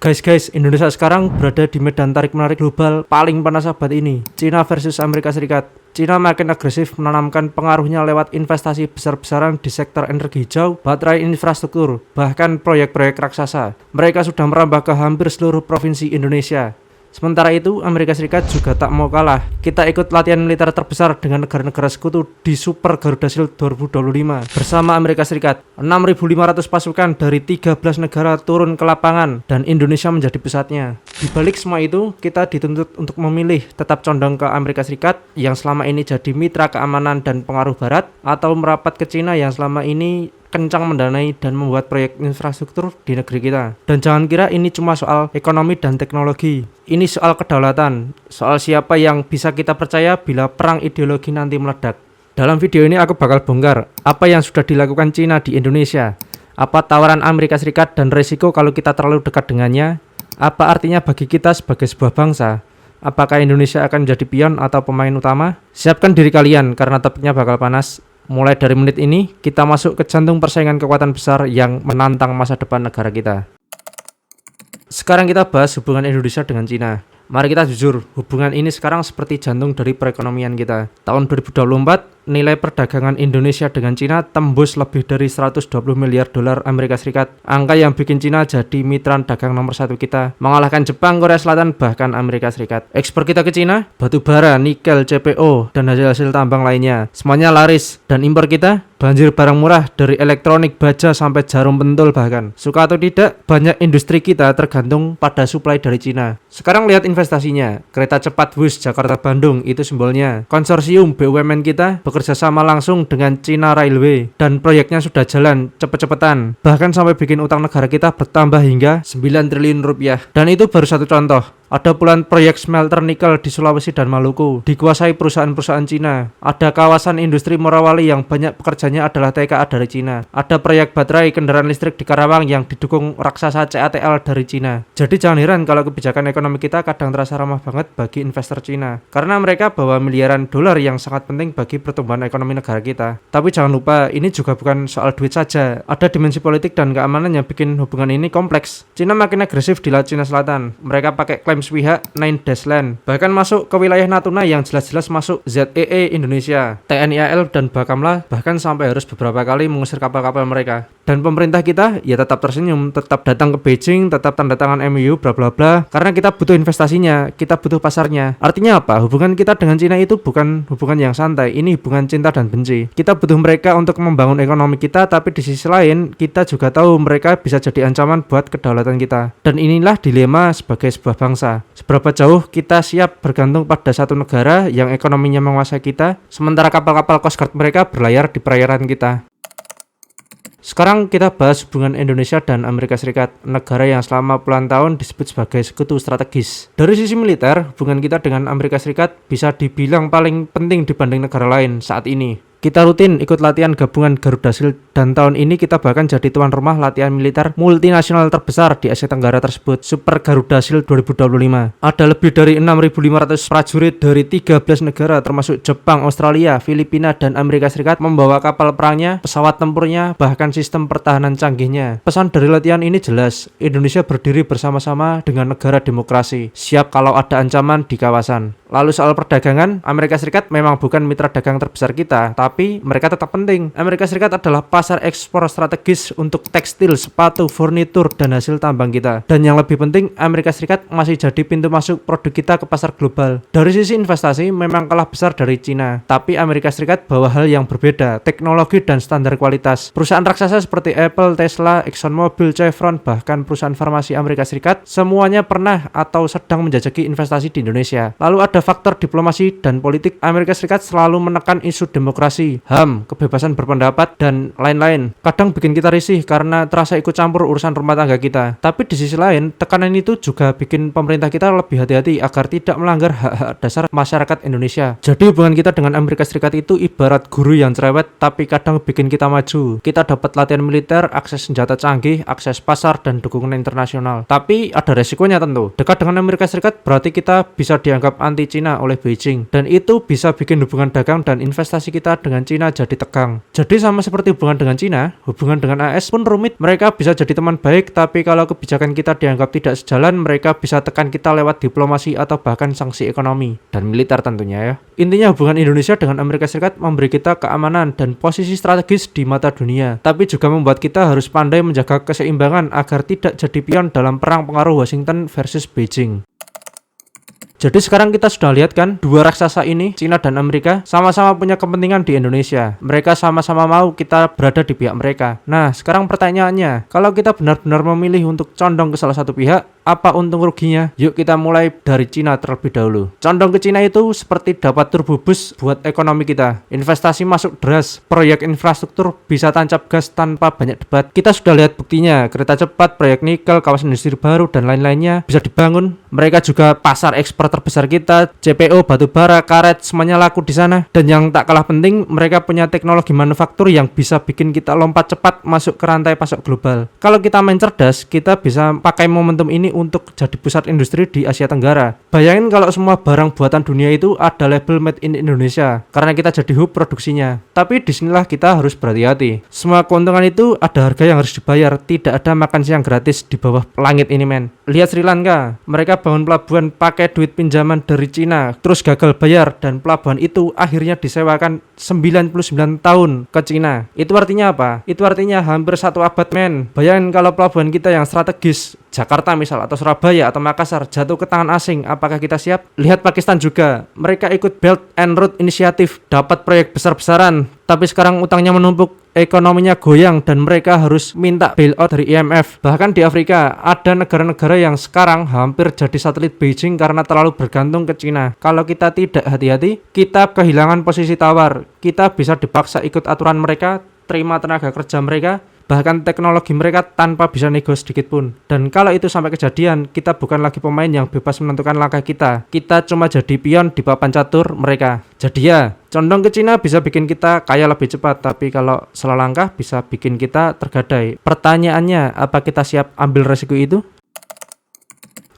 Guys, Indonesia sekarang berada di medan tarik-menarik global paling panas abad ini. Cina versus Amerika Serikat. Cina makin agresif menanamkan pengaruhnya lewat investasi besar-besaran di sektor energi hijau, baterai infrastruktur, bahkan proyek-proyek raksasa. Mereka sudah merambah ke hampir seluruh provinsi Indonesia. Sementara itu, Amerika Serikat juga tak mau kalah. Kita ikut latihan militer terbesar dengan negara-negara sekutu di Super Garuda Shield 2025. Bersama Amerika Serikat, 6.500 pasukan dari 13 negara turun ke lapangan dan Indonesia menjadi pusatnya. Di balik semua itu, kita dituntut untuk memilih tetap condong ke Amerika Serikat yang selama ini jadi mitra keamanan dan pengaruh barat, atau merapat ke Cina yang selama ini kencang mendanai dan membuat proyek infrastruktur di negeri kita. Dan jangan kira ini cuma soal ekonomi dan teknologi. Ini soal kedaulatan, soal siapa yang bisa kita percaya bila perang ideologi nanti meledak. Dalam video ini aku bakal bongkar apa yang sudah dilakukan Cina di Indonesia, apa tawaran Amerika Serikat dan resiko kalau kita terlalu dekat dengannya, apa artinya bagi kita sebagai sebuah bangsa. Apakah Indonesia akan menjadi pion atau pemain utama? Siapkan diri kalian karena topiknya bakal panas. Mulai dari menit ini, kita masuk ke jantung persaingan kekuatan besar yang menantang masa depan negara kita. Sekarang kita bahas hubungan Indonesia dengan Cina. Mari kita jujur, hubungan ini sekarang seperti jantung dari perekonomian kita. Tahun 2024, nilai perdagangan Indonesia dengan Cina tembus lebih dari 120 miliar dolar Amerika Serikat. Angka yang bikin Cina jadi mitra dagang nomor 1 kita, mengalahkan Jepang, Korea Selatan, bahkan Amerika Serikat. Ekspor kita ke Cina, batu bara, nikel, CPO, dan hasil-hasil tambang lainnya, semuanya laris. Dan impor kita, banjir barang murah dari elektronik, baja, sampai jarum pentul bahkan. Suka atau tidak, banyak industri kita tergantung pada suplai dari Cina. Sekarang lihat investasinya, kereta cepat Wus Jakarta-Bandung, itu simbolnya. Konsorsium BUMN kita bekerja sama langsung dengan China Railway dan proyeknya sudah jalan cepet-cepetan, bahkan sampai bikin utang negara kita bertambah hingga 9 triliun rupiah. Dan itu baru satu contoh. Ada puluhan proyek smelter nikel di Sulawesi dan Maluku dikuasai perusahaan-perusahaan Cina. Ada kawasan industri Morawali yang banyak pekerjanya adalah TKA dari Cina. Ada proyek baterai kendaraan listrik di Karawang yang didukung raksasa CATL dari Cina. Jadi jangan heran kalau kebijakan ekonomi kita kadang terasa ramah banget bagi investor Cina, karena mereka bawa miliaran dolar yang sangat penting bagi pertumbuhan ekonomi negara kita. Tapi jangan lupa, ini juga bukan soal duit saja. Ada dimensi politik dan keamanan yang bikin hubungan ini kompleks. Cina makin agresif di Laut Cina Selatan. Mereka pakai klaim sepihak 9 Dash Land, bahkan masuk ke wilayah Natuna yang jelas-jelas masuk ZEE Indonesia. TNI AL dan Bakamla bahkan sampai harus beberapa kali mengusir kapal-kapal mereka. Dan pemerintah kita ya tetap tersenyum, tetap datang ke Beijing, tetap tanda tangan MOU bla bla bla, karena kita butuh investasinya, kita butuh pasarnya. Artinya apa? Hubungan kita dengan Cina itu bukan hubungan yang santai, ini hubungan cinta dan benci. Kita butuh mereka untuk membangun ekonomi kita, tapi di sisi lain kita juga tahu mereka bisa jadi ancaman buat kedaulatan kita. Dan inilah dilema sebagai sebuah bangsa. Seberapa jauh kita siap bergantung pada satu negara yang ekonominya menguasai kita, sementara kapal-kapal Coast Guard mereka berlayar di perairan kita. Sekarang kita bahas hubungan Indonesia dan Amerika Serikat, negara yang selama puluhan tahun disebut sebagai sekutu strategis. Dari sisi militer, hubungan kita dengan Amerika Serikat bisa dibilang paling penting dibanding negara lain saat ini. Kita rutin ikut latihan gabungan Garuda Shield dan tahun ini kita bahkan jadi tuan rumah latihan militer multinasional terbesar di Asia Tenggara tersebut, Super Garuda Shield 2025. Ada lebih dari 6.500 prajurit dari 13 negara termasuk Jepang, Australia, Filipina, dan Amerika Serikat membawa kapal perangnya, pesawat tempurnya, bahkan sistem pertahanan canggihnya. Pesan dari latihan ini jelas, Indonesia berdiri bersama-sama dengan negara demokrasi, siap kalau ada ancaman di kawasan. Lalu soal perdagangan, Amerika Serikat memang bukan mitra dagang terbesar kita, tapi mereka tetap penting. Amerika Serikat adalah pasar ekspor strategis untuk tekstil, sepatu, furnitur, dan hasil tambang kita. Dan yang lebih penting, Amerika Serikat masih jadi pintu masuk produk kita ke pasar global. Dari sisi investasi memang kalah besar dari Cina, tapi Amerika Serikat bawa hal yang berbeda, teknologi dan standar kualitas. Perusahaan raksasa seperti Apple, Tesla, ExxonMobil, Chevron, bahkan perusahaan farmasi Amerika Serikat, semuanya pernah atau sedang menjajaki investasi di Indonesia. Lalu ada faktor diplomasi dan politik. Amerika Serikat selalu menekan isu demokrasi, HAM, kebebasan berpendapat, dan lain-lain. Kadang bikin kita risih karena terasa ikut campur urusan rumah tangga kita. Tapi di sisi lain, tekanan itu juga bikin pemerintah kita lebih hati-hati agar tidak melanggar hak-hak dasar masyarakat Indonesia. Jadi hubungan kita dengan Amerika Serikat itu ibarat guru yang cerewet, tapi kadang bikin kita maju. Kita dapat latihan militer, akses senjata canggih, akses pasar, dan dukungan internasional. Tapi ada resikonya tentu. Dekat dengan Amerika Serikat berarti kita bisa dianggap anti Cina oleh Beijing, dan itu bisa bikin hubungan dagang dan investasi kita dengan Cina jadi tegang. Jadi sama seperti hubungan dengan dengan Cina, hubungan dengan AS pun rumit. Mereka bisa jadi teman baik, tapi kalau kebijakan kita dianggap tidak sejalan, mereka bisa tekan kita lewat diplomasi atau bahkan sanksi ekonomi dan militer tentunya ya. Intinya hubungan Indonesia dengan Amerika Serikat memberi kita keamanan dan posisi strategis di mata dunia, tapi juga membuat kita harus pandai menjaga keseimbangan agar tidak jadi pion dalam perang pengaruh Washington versus Beijing. Jadi sekarang kita sudah lihat kan, dua raksasa ini, Cina dan Amerika, sama-sama punya kepentingan di Indonesia. Mereka sama-sama mau kita berada di pihak mereka. Nah, sekarang pertanyaannya, kalau kita benar-benar memilih untuk condong ke salah satu pihak, apa untung ruginya? Yuk kita mulai dari Cina terlebih dahulu. Condong ke Cina itu seperti dapat turbo boost buat ekonomi kita. Investasi masuk deras, proyek infrastruktur bisa tancap gas tanpa banyak debat. Kita sudah lihat buktinya, kereta cepat, proyek nikel, kawasan industri baru, dan lain-lainnya bisa dibangun. Mereka juga pasar ekspor terbesar kita, CPO, batu bara, karet, semuanya laku di sana. Dan yang tak kalah penting, mereka punya teknologi manufaktur yang bisa bikin kita lompat cepat masuk ke rantai pasok global. Kalau kita main cerdas, kita bisa pakai momentum ini untuk jadi pusat industri di Asia Tenggara. Bayangin kalau semua barang buatan dunia itu ada label made in Indonesia, karena kita jadi hub produksinya. Tapi disinilah kita harus berhati-hati. Semua keuntungan itu ada harga yang harus dibayar. Tidak ada makan siang gratis di bawah langit ini men. Lihat Sri Lanka, mereka bangun pelabuhan pakai duit pinjaman dari Cina, terus gagal bayar, dan pelabuhan itu akhirnya disewakan 99 tahun ke Cina. Itu artinya apa? Itu artinya hampir 1 abad men. Bayangin kalau pelabuhan kita yang strategis, Jakarta misal, atau Surabaya, atau Makassar, jatuh ke tangan asing, apakah kita siap? Lihat Pakistan juga, mereka ikut Belt and Road Initiative, dapat proyek besar-besaran, tapi sekarang utangnya menumpuk, ekonominya goyang, dan mereka harus minta bailout dari IMF. Bahkan di Afrika, ada negara-negara yang sekarang hampir jadi satelit Beijing karena terlalu bergantung ke Cina. Kalau kita tidak hati-hati, kita kehilangan posisi tawar. Kita bisa dipaksa ikut aturan mereka, terima tenaga kerja mereka, bahkan teknologi mereka tanpa bisa nego sedikit pun. Dan kalau itu sampai kejadian, kita bukan lagi pemain yang bebas menentukan langkah kita. Kita cuma jadi pion di papan catur mereka. Jadi ya, condong ke Cina bisa bikin kita kaya lebih cepat, tapi kalau salah langkah bisa bikin kita tergadai. Pertanyaannya, apa kita siap ambil resiko itu?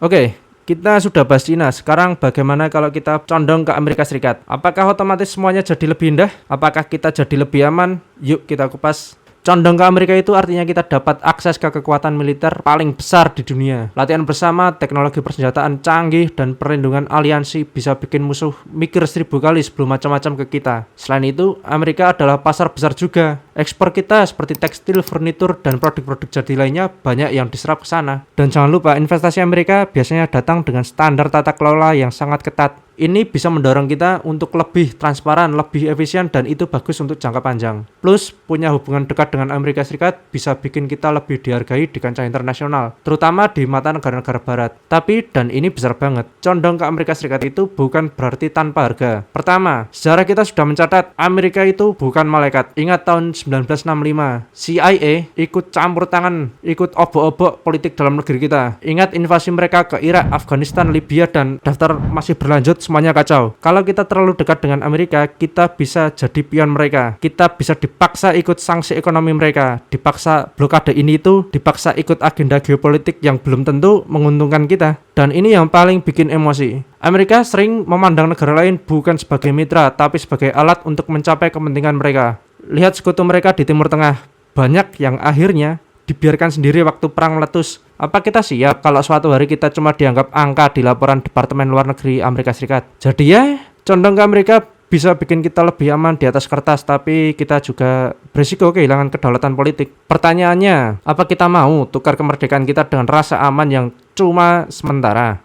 Oke, kita sudah bahas Cina. Sekarang bagaimana kalau kita condong ke Amerika Serikat? Apakah otomatis semuanya jadi lebih indah? Apakah kita jadi lebih aman? Yuk kita kupas. Condong ke Amerika itu artinya kita dapat akses ke kekuatan militer paling besar di dunia. Latihan bersama, teknologi persenjataan canggih, dan perlindungan aliansi bisa bikin musuh mikir 1000 kali sebelum macam-macam ke kita. Selain itu, Amerika adalah pasar besar juga. Ekspor kita seperti tekstil, furnitur, dan produk-produk jadi lainnya banyak yang diserap ke sana. Dan jangan lupa, investasi Amerika biasanya datang dengan standar tata kelola yang sangat ketat. Ini bisa mendorong kita untuk lebih transparan, lebih efisien, dan itu bagus untuk jangka panjang. Plus, punya hubungan dekat dengan Amerika Serikat bisa bikin kita lebih dihargai di kancah internasional, terutama di mata negara-negara barat. Tapi, dan ini besar banget, condong ke Amerika Serikat itu bukan berarti tanpa harga. Pertama, sejarah kita sudah mencatat, Amerika itu bukan malaikat. Ingat tahun 1965, CIA ikut campur tangan, ikut obok-obok politik dalam negeri kita. Ingat invasi mereka ke Irak, Afghanistan, Libya, dan daftar masih berlanjut, semuanya kacau. Kalau kita terlalu dekat dengan Amerika, kita bisa jadi pion mereka. Kita bisa dipaksa ikut sanksi ekonomi mereka, dipaksa blokade ini itu, dipaksa ikut agenda geopolitik yang belum tentu menguntungkan kita. Dan ini yang paling bikin emosi. Amerika sering memandang negara lain bukan sebagai mitra, tapi sebagai alat untuk mencapai kepentingan mereka. Lihat sekutu mereka di Timur Tengah. Banyak yang akhirnya dibiarkan sendiri waktu perang meletus. Apa kita siap kalau suatu hari kita cuma dianggap angka di laporan Departemen Luar Negeri Amerika Serikat? Jadi ya, condong ke Amerika bisa bikin kita lebih aman di atas kertas, tapi kita juga berisiko kehilangan kedaulatan politik. Pertanyaannya, apa kita mau tukar kemerdekaan kita dengan rasa aman yang cuma sementara?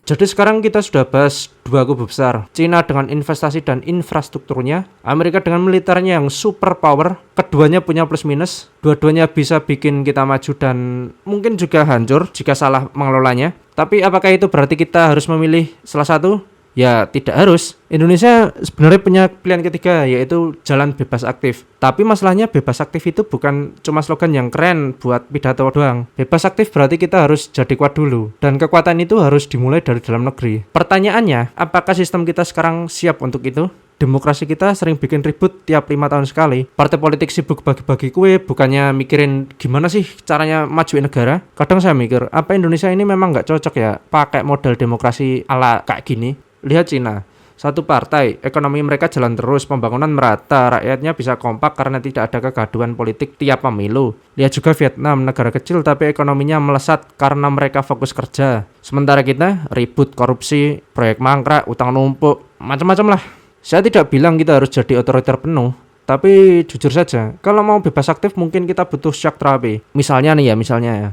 Jadi sekarang kita sudah bahas dua kubu besar, Cina dengan investasi dan infrastrukturnya, Amerika dengan militernya yang super power. Keduanya punya plus minus, dua-duanya bisa bikin kita maju dan mungkin juga hancur jika salah mengelolanya. Tapi apakah itu berarti kita harus memilih salah satu? Ya tidak harus. Indonesia sebenarnya punya pilihan ketiga, yaitu jalan bebas aktif. Tapi masalahnya bebas aktif itu bukan cuma slogan yang keren buat pidato doang. Bebas aktif berarti kita harus jadi kuat dulu, dan kekuatan itu harus dimulai dari dalam negeri. Pertanyaannya, apakah sistem kita sekarang siap untuk itu? Demokrasi kita sering bikin ribut tiap 5 tahun sekali. Partai politik sibuk bagi-bagi kue, bukannya mikirin gimana sih caranya majuin negara. Kadang saya mikir, apa Indonesia ini memang nggak cocok ya pakai model demokrasi ala kayak gini. Lihat Cina, Satu partai, ekonomi mereka jalan terus, pembangunan merata, rakyatnya bisa kompak karena tidak ada kegaduhan politik tiap pemilu. Lihat juga Vietnam, negara kecil tapi ekonominya melesat karena mereka fokus kerja. Sementara kita ribut, korupsi, proyek mangkrak, utang numpuk, macam-macam lah. Saya tidak bilang kita harus jadi otoriter penuh, tapi jujur saja, kalau mau bebas aktif mungkin kita butuh shock terapi. Misalnya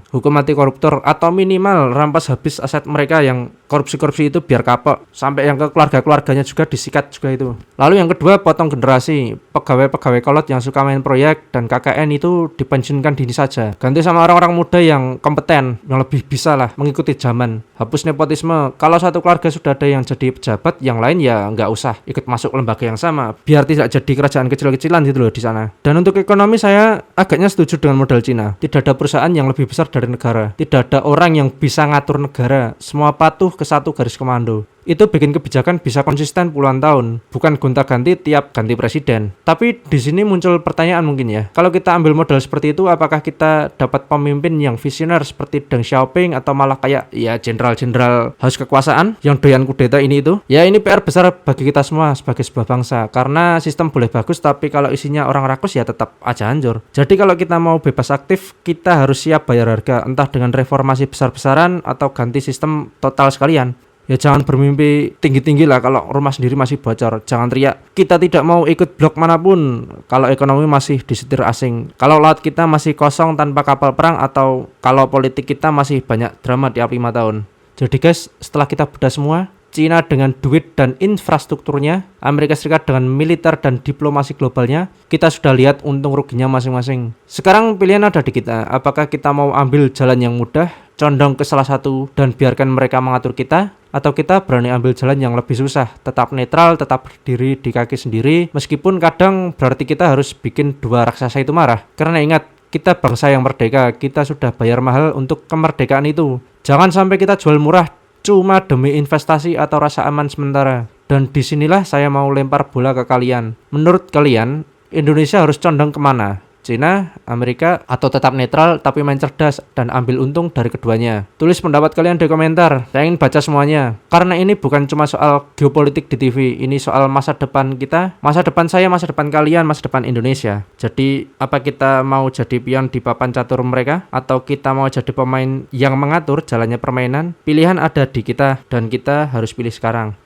hukum mati koruptor atau minimal rampas habis aset mereka yang korupsi-korupsi itu biar kapok. Sampai yang ke keluarga-keluarganya juga disikat juga itu. Lalu yang kedua, potong generasi. Pegawai-pegawai kolot yang suka main proyek dan KKN itu dipensiunkan dini saja. Ganti sama orang-orang muda yang kompeten, yang lebih bisa lah mengikuti zaman. Hapus nepotisme. Kalau satu keluarga sudah ada yang jadi pejabat, yang lain ya nggak usah ikut masuk lembaga yang sama. Biar tidak jadi kerajaan kecil-kecilan gitu loh di sana. Dan untuk ekonomi saya agaknya setuju dengan model Cina. Tidak ada perusahaan yang lebih besar dari negara. Tidak ada orang yang bisa ngatur negara. Semua patuh ke satu garis komando. Itu bikin kebijakan bisa konsisten puluhan tahun, bukan gonta-ganti tiap ganti presiden. Tapi di sini muncul pertanyaan mungkin ya. Kalau kita ambil modal seperti itu, apakah kita dapat pemimpin yang visioner seperti Deng Xiaoping atau malah kayak ya jenderal-jenderal haus kekuasaan yang doyan kudeta ini itu? Ya ini PR besar bagi kita semua sebagai sebuah bangsa. Karena sistem boleh bagus tapi kalau isinya orang rakus ya tetap aja hancur. Jadi kalau kita mau bebas aktif, kita harus siap bayar harga entah dengan reformasi besar-besaran atau ganti sistem total sekalian. Ya jangan bermimpi tinggi-tinggi lah kalau rumah sendiri masih bocor. Jangan teriak, kita tidak mau ikut blok manapun kalau ekonomi masih disetir asing. Kalau laut kita masih kosong tanpa kapal perang atau kalau politik kita masih banyak drama tiap 5 tahun. Jadi guys, setelah kita bedah semua, Cina dengan duit dan infrastrukturnya, Amerika Serikat dengan militer dan diplomasi globalnya, kita sudah lihat untung ruginya masing-masing. Sekarang pilihan ada di kita, apakah kita mau ambil jalan yang mudah, condong ke salah satu dan biarkan mereka mengatur kita, atau kita berani ambil jalan yang lebih susah, tetap netral, tetap berdiri di kaki sendiri, meskipun kadang berarti kita harus bikin dua raksasa itu marah. Karena ingat, kita bangsa yang merdeka, kita sudah bayar mahal untuk kemerdekaan itu. Jangan sampai kita jual murah cuma demi investasi atau rasa aman sementara. Dan disinilah saya mau lempar bola ke kalian. Menurut kalian, Indonesia harus condong kemana? Cina, Amerika, atau tetap netral tapi main cerdas dan ambil untung dari keduanya? Tulis pendapat kalian di komentar, saya ingin baca semuanya. Karena ini bukan cuma soal geopolitik di TV, ini soal masa depan kita, masa depan saya, masa depan kalian, masa depan Indonesia. Jadi, apa kita mau jadi pion di papan catur mereka? Atau kita mau jadi pemain yang mengatur jalannya permainan? Pilihan ada di kita dan kita harus pilih sekarang.